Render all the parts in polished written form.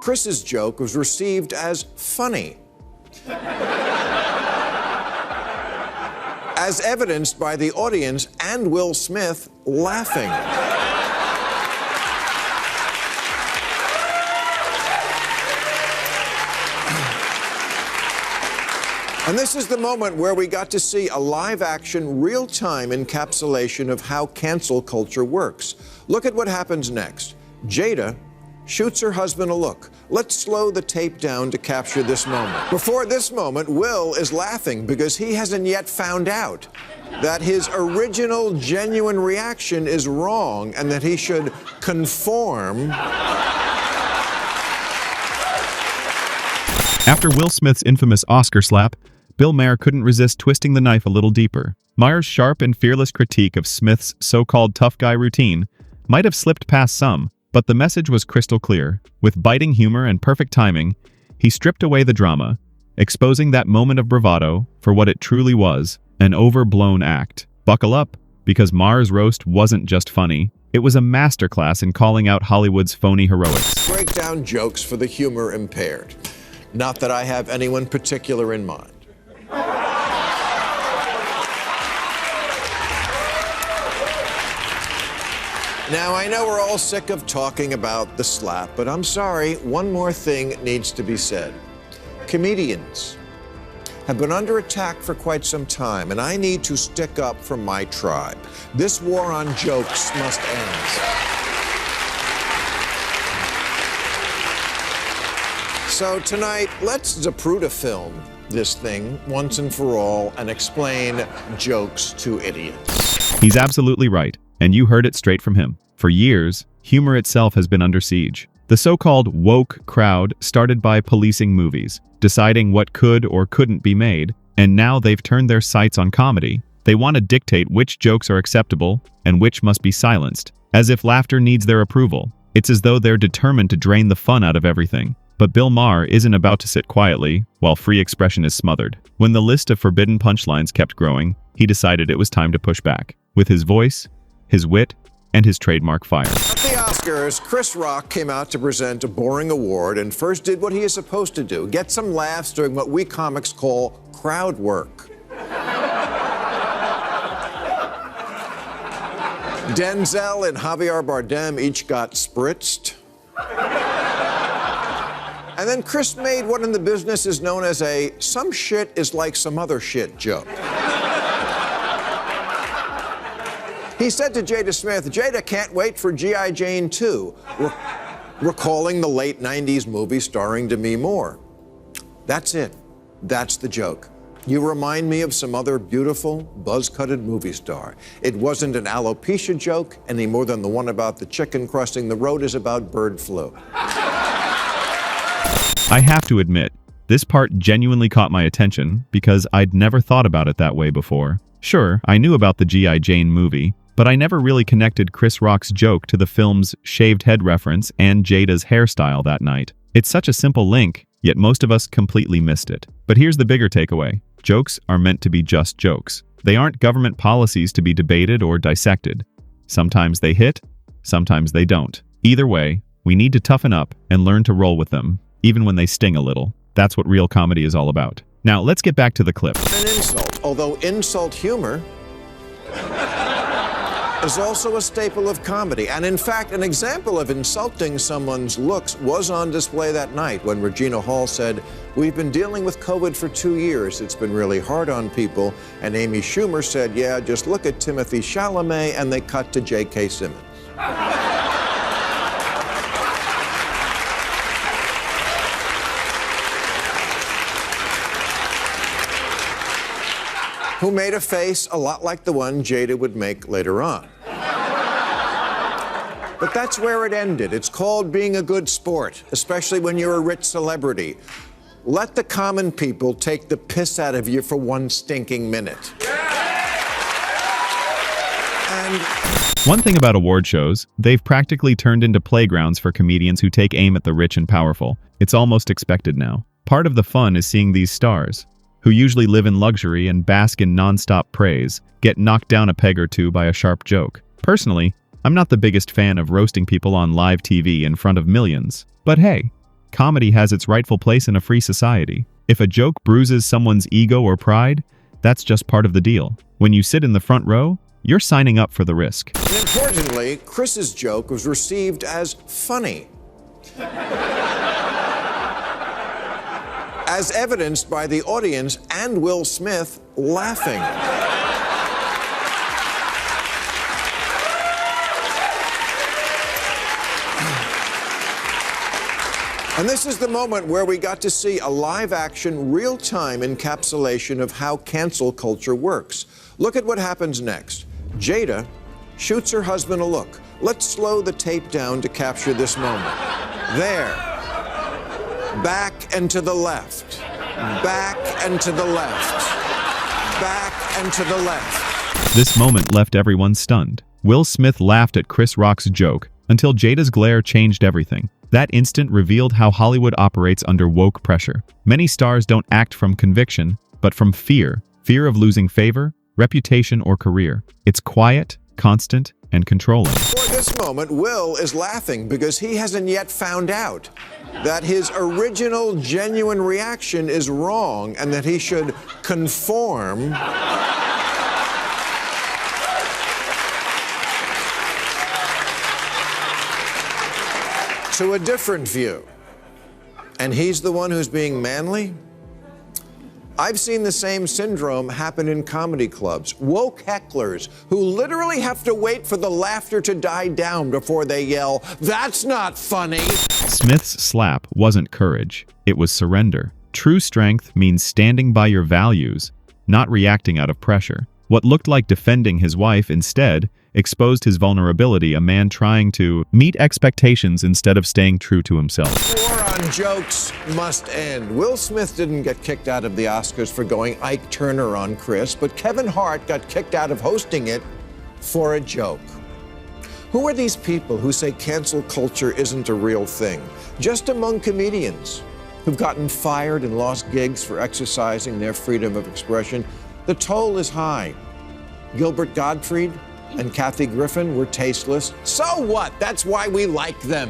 Chris's joke was received as funny, as evidenced by the audience and Will Smith laughing. And this is the moment where we got to see a live-action, real-time encapsulation of how cancel culture works. Look at what happens next. Jada shoots her husband a look. Let's slow the tape down to capture this moment. Before this moment, Will is laughing because he hasn't yet found out that his original, genuine reaction is wrong and that he should conform. After Will Smith's infamous Oscar slap, Bill Maher couldn't resist twisting the knife a little deeper. Maher's sharp and fearless critique of Smith's so-called tough guy routine might have slipped past some, but the message was crystal clear. With biting humor and perfect timing, he stripped away the drama, exposing that moment of bravado for what it truly was, an overblown act. Buckle up, because Maher's roast wasn't just funny, it was a masterclass in calling out Hollywood's phony heroics. Break down jokes for the humor impaired. Not that I have anyone particular in mind. Now, I know we're all sick of talking about the slap, but I'm sorry, one more thing needs to be said. Comedians have been under attack for quite some time, and I need to stick up for my tribe. This war on jokes must end. So tonight, let's Zapruder film this thing once and for all and explain jokes to idiots. He's absolutely right, and you heard it straight from him. For years, humor itself has been under siege. The so-called woke crowd started by policing movies, deciding what could or couldn't be made, and now they've turned their sights on comedy. They want to dictate which jokes are acceptable and which must be silenced, as if laughter needs their approval. It's as though they're determined to drain the fun out of everything. But Bill Maher isn't about to sit quietly while free expression is smothered. When the list of forbidden punchlines kept growing, he decided it was time to push back. With his voice, his wit, and his trademark fire. At the Oscars, Chris Rock came out to present a boring award and first did what he is supposed to do, get some laughs doing what we comics call crowd work. Denzel and Javier Bardem each got spritzed. And then Chris made what in the business is known as a "some shit is like some other shit" joke. He said to Jada Smith, "Jada can't wait for G.I. Jane 2, recalling the late 90s movie starring Demi Moore. That's it. That's the joke. You remind me of some other beautiful, buzz-cutted movie star. It wasn't an alopecia joke any more than the one about the chicken crossing the road is about bird flu." I have to admit, this part genuinely caught my attention because I'd never thought about it that way before. Sure, I knew about the G.I. Jane movie, but I never really connected Chris Rock's joke to the film's shaved head reference and Jada's hairstyle that night. It's such a simple link, yet most of us completely missed it. But here's the bigger takeaway. Jokes are meant to be just jokes. They aren't government policies to be debated or dissected. Sometimes they hit, sometimes they don't. Either way, we need to toughen up and learn to roll with them, even when they sting a little. That's what real comedy is all about. Now, let's get back to the clip. An insult, although insult humor is also a staple of comedy. And in fact, an example of insulting someone's looks was on display that night when Regina Hall said, "We've been dealing with COVID for 2 years. It's been really hard on people." And Amy Schumer said, "Yeah, just look at Timothy Chalamet," and they cut to J.K. Simmons. Who made a face a lot like the one Jada would make later on. But that's where it ended. It's called being a good sport, especially when you're a rich celebrity. Let the common people take the piss out of you for one stinking minute. And one thing about award shows, they've practically turned into playgrounds for comedians who take aim at the rich and powerful. It's almost expected now. Part of the fun is seeing these stars, who usually live in luxury and bask in non-stop praise, get knocked down a peg or two by a sharp joke. Personally, I'm not the biggest fan of roasting people on live TV in front of millions. But hey, Comedy has its rightful place in a free society. If a joke bruises someone's ego or pride, that's just part of the deal. When you sit in the front row, you're signing up for the risk. And importantly, Chris's joke was received as funny, as evidenced by the audience and Will Smith laughing. And this is the moment where we got to see a live-action, real-time encapsulation of how cancel culture works. Look at what happens next. Jada shoots her husband a look. Let's slow the tape down to capture this moment. There. Back and to the left. Back and to the left. Back and to the left. This moment left everyone stunned. Will Smith laughed at Chris Rock's joke until Jada's glare changed everything. That instant revealed how Hollywood operates under woke pressure. Many stars don't act from conviction, but from fear. Fear of losing favor, reputation, or career. It's quiet, constant, and controlling. For this moment, Will is laughing because he hasn't yet found out that his original genuine reaction is wrong and that he should conform to a different view. And he's the one who's being manly? I've seen the same syndrome happen in comedy clubs. Woke hecklers who literally have to wait for the laughter to die down before they yell, "That's not funny!" Smith's slap wasn't courage. It was surrender. True strength means standing by your values, not reacting out of pressure. What looked like defending his wife instead exposed his vulnerability, a man trying to meet expectations instead of staying true to himself. War on jokes must end. Will Smith didn't get kicked out of the Oscars for going Ike Turner on Chris, but Kevin Hart got kicked out of hosting it for a joke. Who are these people who say cancel culture isn't a real thing? Just among comedians who've gotten fired and lost gigs for exercising their freedom of expression, the toll is high. Gilbert Gottfried and Kathy Griffin were tasteless. So what? That's why we like them.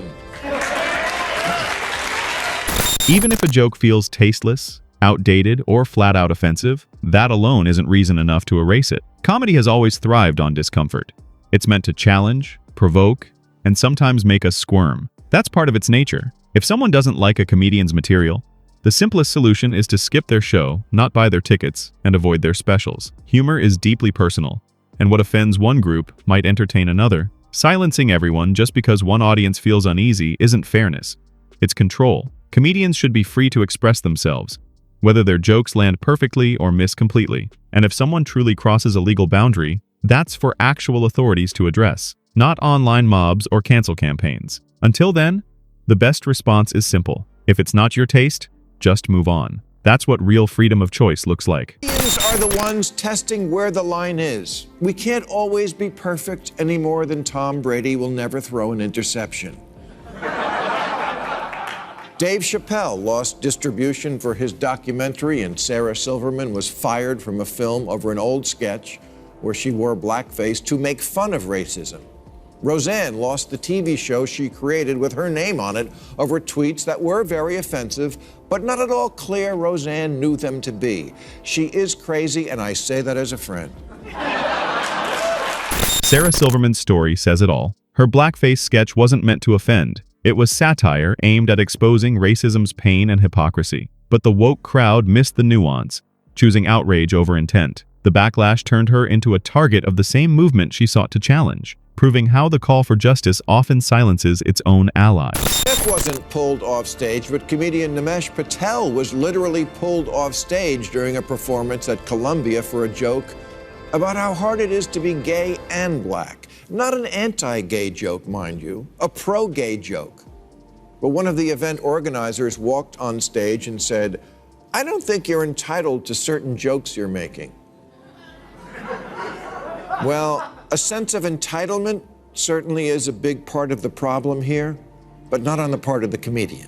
Even if a joke feels tasteless, outdated, or flat-out offensive, that alone isn't reason enough to erase it. Comedy has always thrived on discomfort. It's meant to challenge, provoke, and sometimes make us squirm. That's part of its nature. If someone doesn't like a comedian's material, the simplest solution is to skip their show, not buy their tickets, and avoid their specials. Humor is deeply personal, and what offends one group might entertain another. Silencing everyone just because one audience feels uneasy isn't fairness. It's control. Comedians should be free to express themselves, whether their jokes land perfectly or miss completely. And if someone truly crosses a legal boundary, that's for actual authorities to address, not online mobs or cancel campaigns. Until then, the best response is simple. If it's not your taste, just move on. That's what real freedom of choice looks like. Comedians are the ones testing where the line is. We can't always be perfect any more than Tom Brady will never throw an interception. Dave Chappelle lost distribution for his documentary, and Sarah Silverman was fired from a film over an old sketch where she wore blackface to make fun of racism. Roseanne lost the TV show she created with her name on it over tweets that were very offensive, but not at all clear Roseanne knew them to be. She is crazy, and I say that as a friend. Sarah Silverman's story says it all. Her blackface sketch wasn't meant to offend. It was satire aimed at exposing racism's pain and hypocrisy. But the woke crowd missed the nuance, choosing outrage over intent. The backlash turned her into a target of the same movement she sought to challenge, proving how the call for justice often silences its own allies. Smith wasn't pulled off stage, but comedian Nimesh Patel was literally pulled off stage during a performance at Columbia for a joke about how hard it is to be gay and black. Not an anti-gay joke, mind you, a pro-gay joke. But one of the event organizers walked on stage and said, "I don't think you're entitled to certain jokes you're making." Well, a sense of entitlement certainly is a big part of the problem here, but not on the part of the comedian.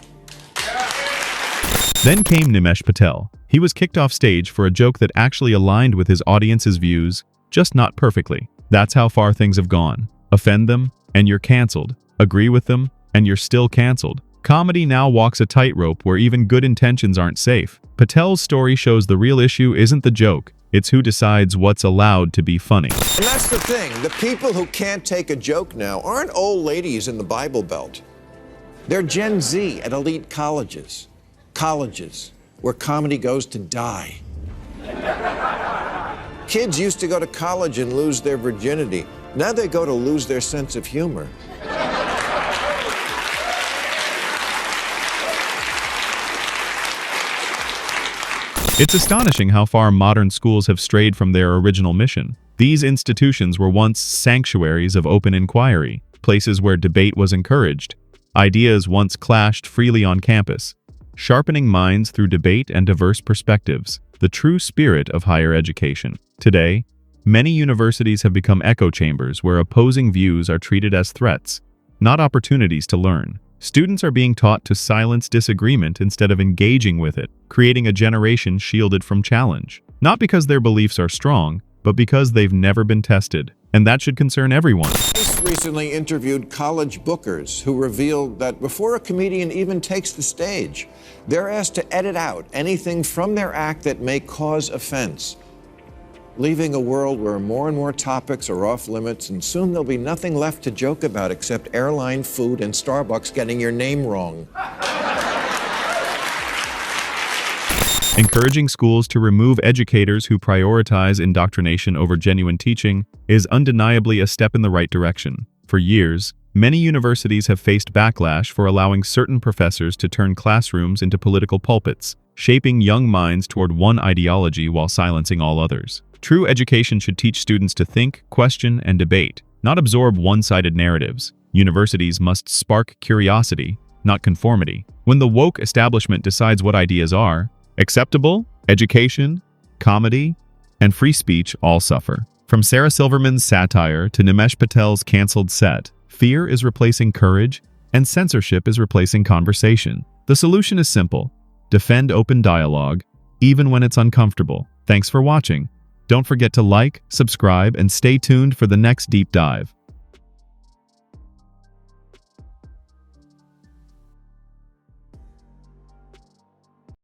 Then came Nimesh Patel. He was kicked off stage for a joke that actually aligned with his audience's views, just not perfectly. That's how far things have gone. Offend them, and you're canceled. Agree with them, and you're still canceled. Comedy now walks a tightrope where even good intentions aren't safe. Patel's story shows the real issue isn't the joke, it's who decides what's allowed to be funny. And that's the thing. The people who can't take a joke now aren't old ladies in the Bible Belt. They're Gen Z at elite colleges. Colleges where comedy goes to die. Kids used to go to college and lose their virginity. Now they go to lose their sense of humor. It's astonishing how far modern schools have strayed from their original mission. These institutions were once sanctuaries of open inquiry, places where debate was encouraged. Ideas once clashed freely on campus, sharpening minds through debate and diverse perspectives, the true spirit of higher education. Today, many universities have become echo chambers where opposing views are treated as threats, not opportunities to learn. Students are being taught to silence disagreement instead of engaging with it, creating a generation shielded from challenge. Not because their beliefs are strong, but because they've never been tested. And that should concern everyone. Vice recently interviewed college bookers who revealed that before a comedian even takes the stage, they're asked to edit out anything from their act that may cause offense, leaving a world where more and more topics are off limits, and soon there'll be nothing left to joke about except airline food and Starbucks getting your name wrong. Encouraging schools to remove educators who prioritize indoctrination over genuine teaching is undeniably a step in the right direction. For years, many universities have faced backlash for allowing certain professors to turn classrooms into political pulpits, shaping young minds toward one ideology while silencing all others. True education should teach students to think, question, and debate, not absorb one-sided narratives. Universities must spark curiosity, not conformity. When the woke establishment decides what ideas are acceptable, education, comedy, and free speech all suffer. From Sarah Silverman's satire to Nimesh Patel's canceled set, fear is replacing courage, and censorship is replacing conversation. The solution is simple. Defend open dialogue, even when it's uncomfortable. Thanks for watching. Don't forget to like, subscribe, and stay tuned for the next deep dive.